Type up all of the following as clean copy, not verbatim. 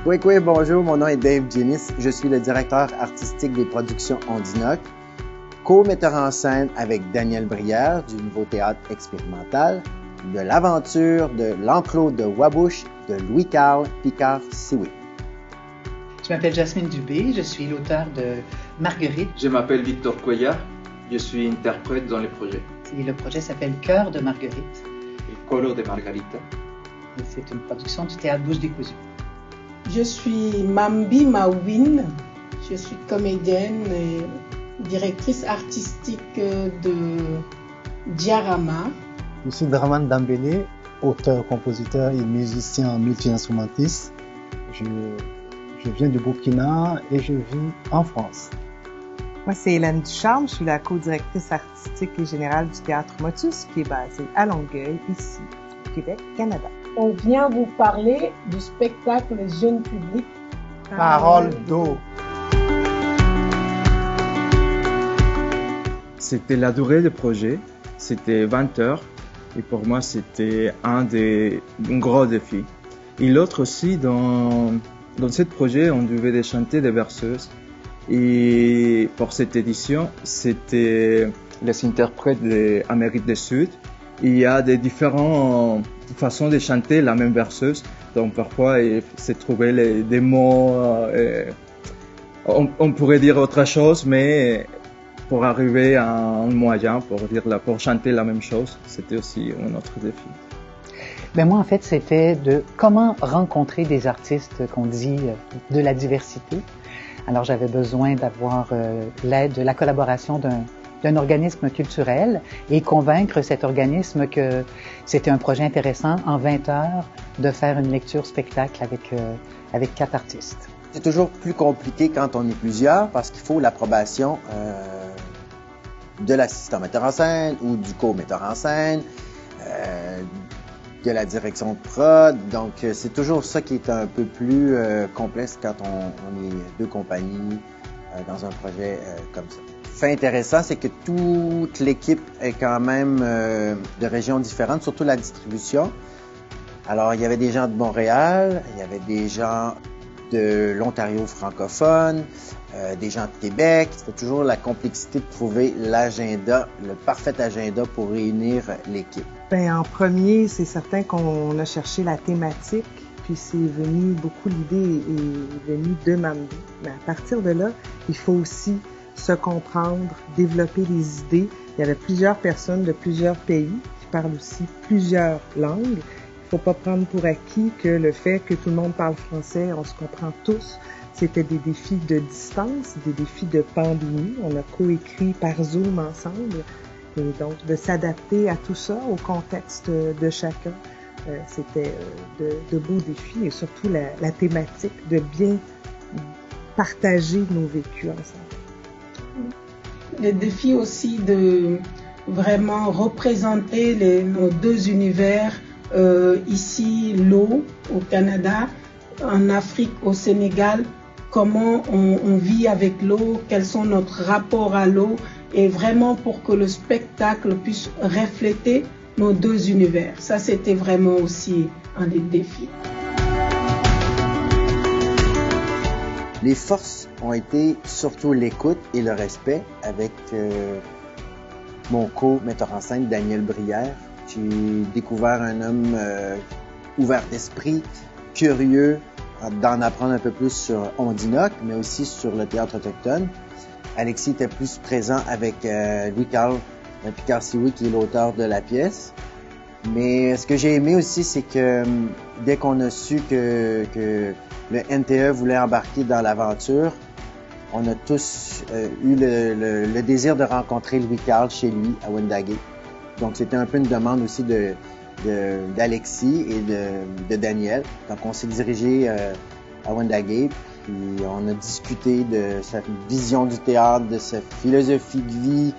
Oui, bonjour, mon nom est Dave Jenis. Je suis le directeur artistique des productions Ondinoc, co-metteur en scène avec Daniel Brière du Nouveau Théâtre Expérimental, de l'Aventure, de l'Enclos de Wabush, de Louis-Carl Picard-Sioui. Je m'appelle Jasmine Dubé, je suis l'auteur de Marguerite. Je m'appelle Victor Cuellar, je suis interprète dans le projet. Et le projet s'appelle Cœur de Marguerite. El Coro de Margarita. Et c'est une production du Théâtre Bouche Décousue. Je suis Mambi Mawin, je suis comédienne et directrice artistique de Diarama. Je suis Draman Dambélé, auteur, compositeur et musicien multi-instrumentiste. Je viens du Burkina et je vis en France. Moi, c'est Hélène Ducharme, je suis la co-directrice artistique et générale du Théâtre Motus, qui est basé à Longueuil, ici, au Québec, Canada. On vient vous parler du spectacle jeune public Parole d'eau. C'était la durée du projet, c'était 20 heures, et pour moi c'était un gros défi. Et l'autre aussi, dans ce projet, on devait chanter des berceuses. Et pour cette édition, c'était les interprètes d'Amérique du Sud. Il y a des différentes façons de chanter la même berceuse. Donc parfois, il s'est trouvé des mots, on pourrait dire autre chose, mais pour arriver à un moyen, pour chanter la même chose, c'était aussi un autre défi. Ben moi, en fait, c'était de comment rencontrer des artistes qu'on dit de la diversité. Alors, j'avais besoin d'avoir l'aide, la collaboration d'un organisme culturel et convaincre cet organisme que c'était un projet intéressant en 20 heures de faire une lecture-spectacle avec 4 artistes. C'est toujours plus compliqué quand on est plusieurs parce qu'il faut l'approbation de l'assistant metteur en scène ou du co-metteur en scène, de la direction de prod. Donc, c'est toujours ça qui est un peu plus complexe quand on est 2 compagnies dans un projet comme ça. Fait intéressant, c'est que toute l'équipe est quand même de régions différentes, surtout la distribution. Alors, il y avait des gens de Montréal, il y avait des gens de l'Ontario francophone, des gens de Québec. C'était toujours la complexité de trouver l'agenda, le parfait agenda pour réunir l'équipe. En premier, c'est certain qu'on a cherché la thématique, puis c'est venu, beaucoup l'idée est venue de Mambi. Mais à partir de là, il faut aussi se comprendre, développer les idées. Il y avait plusieurs personnes de plusieurs pays qui parlent aussi plusieurs langues. Il ne faut pas prendre pour acquis que le fait que tout le monde parle français, on se comprend tous. C'était des défis de distance, des défis de pandémie. On a coécrit par Zoom ensemble. Et donc, de s'adapter à tout ça, au contexte de chacun, c'était de beaux défis et surtout la thématique de bien partager nos vécus ensemble. Le défi aussi de vraiment représenter nos 2 univers, ici l'eau au Canada, en Afrique au Sénégal, comment on vit avec l'eau, quels sont nos rapports à l'eau, et vraiment pour que le spectacle puisse refléter nos 2 univers. Ça, c'était vraiment aussi un des défis. Les forces ont été surtout l'écoute et le respect avec mon co-metteur en scène, Daniel Brière. J'ai découvert un homme ouvert d'esprit, curieux, d'en apprendre un peu plus sur Ondinoc, mais aussi sur le théâtre autochtone. Alexis était plus présent avec Louis-Carl Picard-Sioui, qui est l'auteur de la pièce. Mais ce que j'ai aimé aussi, c'est que dès qu'on a su que le NTE voulait embarquer dans l'aventure, on a tous eu le désir de rencontrer Louis-Carl chez lui, à Wendake. Donc, c'était un peu une demande aussi d'Alexis et de Daniel. Donc, on s'est dirigé à Wendake, puis on a discuté de sa vision du théâtre, de sa philosophie de vie,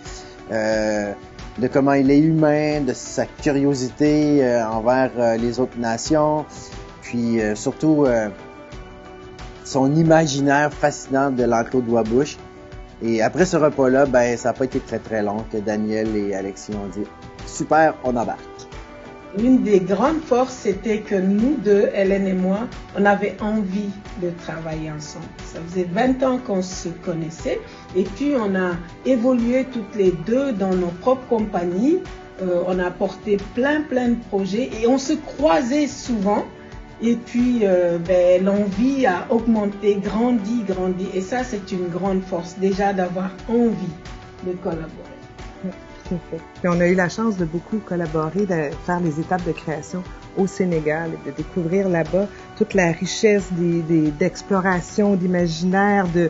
de comment il est humain, de sa curiosité envers les autres nations, puis surtout son imaginaire fascinant de l'enclos de Wabush. Et après ce repas-là, ça n'a pas été très très long que Daniel et Alexis ont dit « Super, on embarque ». Une des grandes forces, c'était que nous deux, Hélène et moi, on avait envie de travailler ensemble. Ça faisait 20 ans qu'on se connaissait et puis on a évolué toutes les deux dans nos propres compagnies. On a porté plein de projets et on se croisait souvent. Et puis l'envie a augmenté, grandi. Et ça, c'est une grande force déjà d'avoir envie de collaborer. Tout à fait. Puis on a eu la chance de beaucoup collaborer, de faire les étapes de création au Sénégal et de découvrir là-bas toute la richesse d'exploration, d'imaginaire, de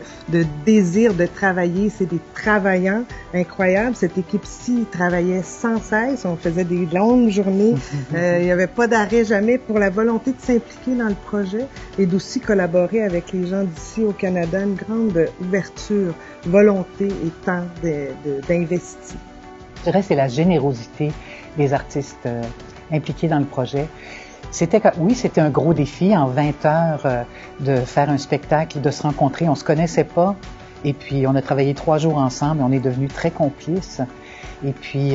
désir de travailler. C'est des travaillants incroyables. Cette équipe-ci travaillait sans cesse. On faisait des longues journées. Il n'y avait pas d'arrêt jamais pour la volonté de s'impliquer dans le projet et d'aussi collaborer avec les gens d'ici au Canada. Une grande ouverture, volonté et temps d'investir. Je dirais que c'est la générosité des artistes impliqués dans le projet. C'était un gros défi en 20 heures de faire un spectacle, de se rencontrer. On se connaissait pas et puis on a travaillé 3 jours ensemble et on est devenus très complices. Et puis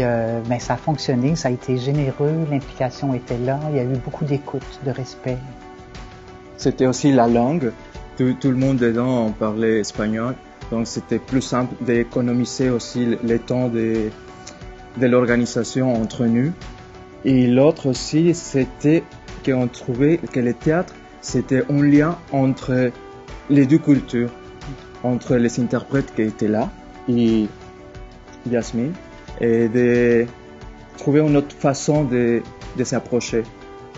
ça a fonctionné, ça a été généreux, l'implication était là, il y a eu beaucoup d'écoute, de respect. C'était aussi la langue. Tout le monde dedans parlait espagnol, donc c'était plus simple d'économiser aussi le temps de l'organisation entre nous. Et l'autre aussi, c'était qu'on trouvait que le théâtre, c'était un lien entre les deux cultures, entre les interprètes qui étaient là et Yasmine, et de trouver une autre façon de s'approcher,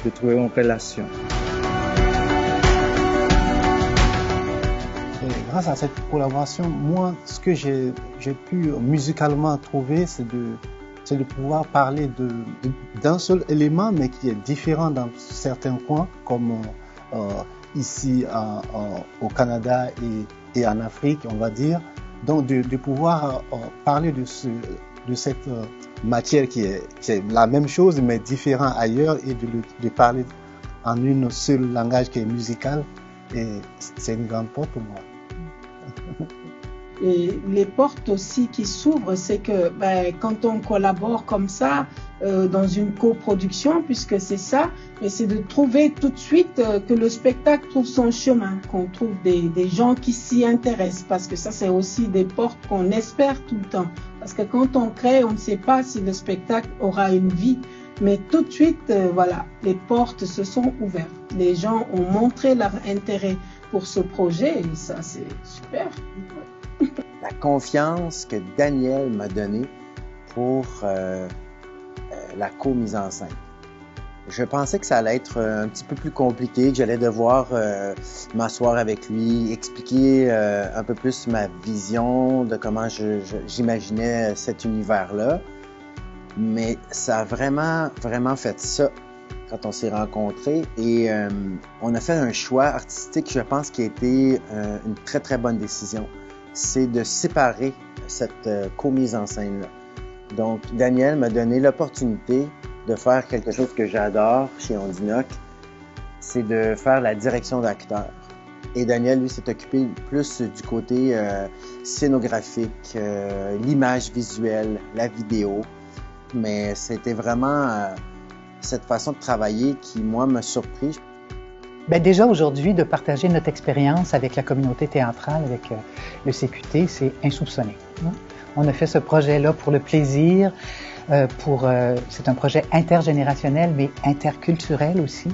de trouver une relation. Et grâce à cette collaboration, moi, ce que j'ai pu musicalement trouver, c'est de pouvoir parler d'un seul élément, mais qui est différent dans certains coins, comme ici au Canada et en Afrique, on va dire. Donc, de pouvoir parler de cette matière qui est la même chose, mais différent ailleurs, et de parler en une seule langage qui est musical, et c'est une grande porte pour moi. Et les portes aussi qui s'ouvrent, c'est que quand on collabore comme ça, dans une coproduction, puisque c'est ça, mais c'est de trouver tout de suite que le spectacle trouve son chemin, qu'on trouve des gens qui s'y intéressent, parce que ça c'est aussi des portes qu'on espère tout le temps. Parce que quand on crée, on ne sait pas si le spectacle aura une vie, mais tout de suite, les portes se sont ouvertes. Les gens ont montré leur intérêt pour ce projet et ça c'est super. La confiance que Daniel m'a donnée pour la co-mise en scène. Je pensais que ça allait être un petit peu plus compliqué, que j'allais devoir m'asseoir avec lui, expliquer un peu plus ma vision de comment j'imaginais cet univers-là. Mais ça a vraiment fait ça quand on s'est rencontrés et on a fait un choix artistique, je pense, qui a été une très bonne décision. C'est de séparer cette co-mise en scène-là. Donc, Daniel m'a donné l'opportunité de faire quelque chose que j'adore chez Ondinoc, c'est de faire la direction d'acteur. Et Daniel, lui, s'est occupé plus du côté scénographique, l'image visuelle, la vidéo. Mais c'était vraiment cette façon de travailler qui, moi, m'a surpris. Déjà aujourd'hui, de partager notre expérience avec la communauté théâtrale, avec le CQT, c'est insoupçonné. On a fait ce projet-là pour le plaisir, c'est un projet intergénérationnel, mais interculturel aussi.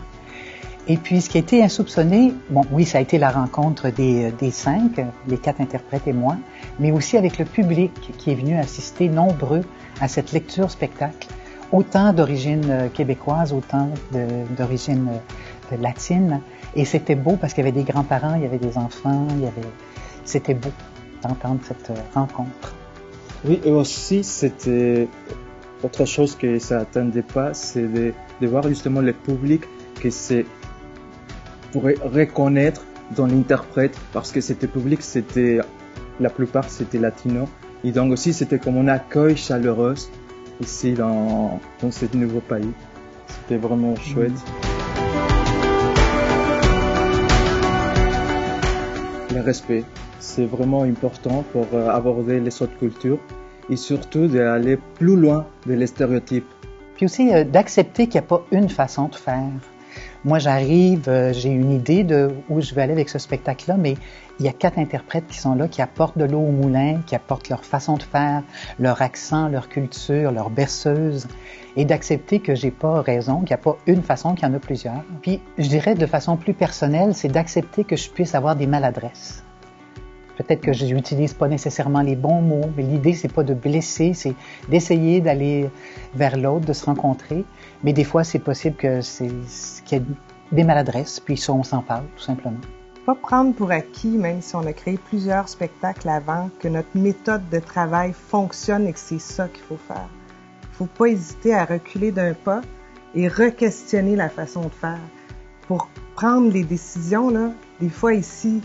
Et puis, ce qui a été insoupçonné, oui, ça a été la rencontre des 5, les 4 interprètes et moi, mais aussi avec le public qui est venu assister nombreux à cette lecture-spectacle, autant d'origine québécoise, autant d'origine latine. Et c'était beau parce qu'il y avait des grands-parents, il y avait des enfants, c'était beau d'entendre cette rencontre. Oui, et aussi, c'était autre chose que ça n'attendait pas, c'est de voir justement le public que c'est pour reconnaître dans l'interprète, parce que c'était public, la plupart c'était latino, et donc aussi c'était comme un accueil chaleureux ici dans ce nouveau pays. C'était vraiment chouette. Le respect, c'est vraiment important pour aborder les autres cultures et surtout d'aller plus loin de les stéréotypes. Puis aussi d'accepter qu'il n'y a pas une façon de faire. Moi, j'arrive, j'ai une idée de où je vais aller avec ce spectacle-là, mais il y a 4 interprètes qui sont là, qui apportent de l'eau au moulin, qui apportent leur façon de faire, leur accent, leur culture, leur berceuse, et d'accepter que j'ai pas raison, qu'il n'y a pas une façon, qu'il y en a plusieurs. Puis, je dirais de façon plus personnelle, c'est d'accepter que je puisse avoir des maladresses. Peut-être que je n'utilise pas nécessairement les bons mots, mais l'idée, c'est pas de blesser, c'est d'essayer d'aller vers l'autre, de se rencontrer. Mais des fois, c'est possible qu'il y ait des maladresses, puis ça, on s'en parle, tout simplement. Pas prendre pour acquis, même si on a créé plusieurs spectacles avant, que notre méthode de travail fonctionne et que c'est ça qu'il faut faire. Il faut pas hésiter à reculer d'un pas et re-questionner la façon de faire. Pour prendre les décisions, là, des fois ici,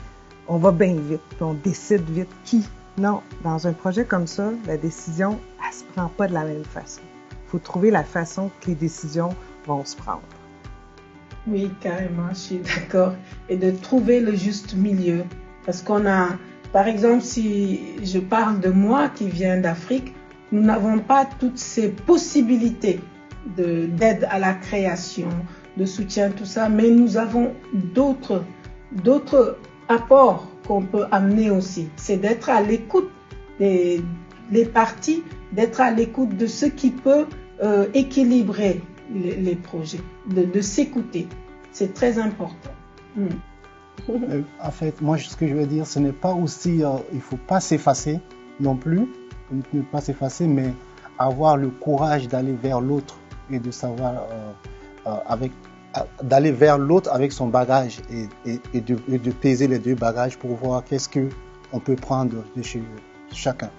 on va bien vite, puis on décide vite qui. Non, dans un projet comme ça, la décision, elle se prend pas de la même façon. Il faut trouver la façon que les décisions vont se prendre. Oui, carrément, je suis d'accord. Et de trouver le juste milieu. Parce qu'on a, par exemple, si je parle de moi qui viens d'Afrique, nous n'avons pas toutes ces possibilités d'aide à la création, de soutien, tout ça, mais nous avons d'autres apports qu'on peut amener aussi. C'est d'être à l'écoute des parties, d'être à l'écoute de ce qui peut équilibrer les projets, de s'écouter. C'est très important. En fait, moi, ce que je veux dire, ce n'est pas aussi, il faut pas s'effacer non plus, ne pas s'effacer, mais avoir le courage d'aller vers l'autre et de savoir d'aller vers l'autre avec son bagage et de peser les 2 bagages pour voir qu'est-ce que on peut prendre de chez chacun.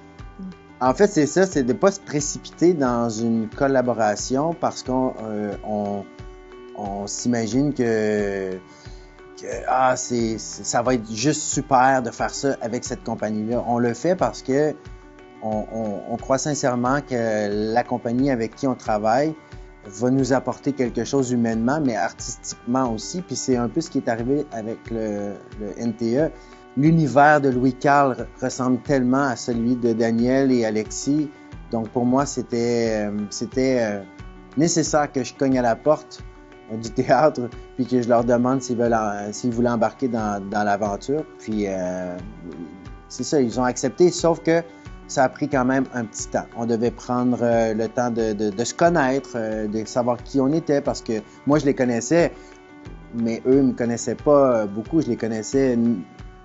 En fait, c'est ça, c'est de pas se précipiter dans une collaboration parce qu'on s'imagine que ça va être juste super de faire ça avec cette compagnie-là. On le fait parce que on croit sincèrement que la compagnie avec qui on travaille va nous apporter quelque chose humainement, mais artistiquement aussi. Puis c'est un peu ce qui est arrivé avec le NTE. L'univers de Louis-Carl ressemble tellement à celui de Daniel et Alexis. Donc pour moi, c'était nécessaire que je cogne à la porte du théâtre, puis que je leur demande s'ils voulaient embarquer dans l'aventure. Puis c'est ça, ils ont accepté, sauf que ça a pris quand même un petit temps. On devait prendre le temps de se connaître, de savoir qui on était, parce que moi, je les connaissais, mais eux me connaissaient pas beaucoup. Je les connaissais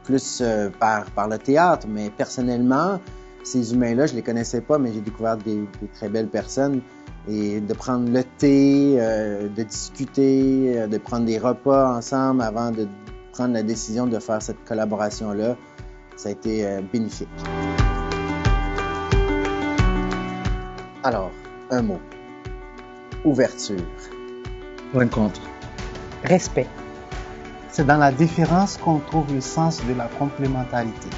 plus par le théâtre, mais personnellement, ces humains-là, je les connaissais pas, mais j'ai découvert des très belles personnes. Et de prendre le thé, de discuter, de prendre des repas ensemble avant de prendre la décision de faire cette collaboration-là, ça a été bénéfique. Alors, un mot. Ouverture. Rencontre. Respect. C'est dans la différence qu'on trouve le sens de la complémentarité.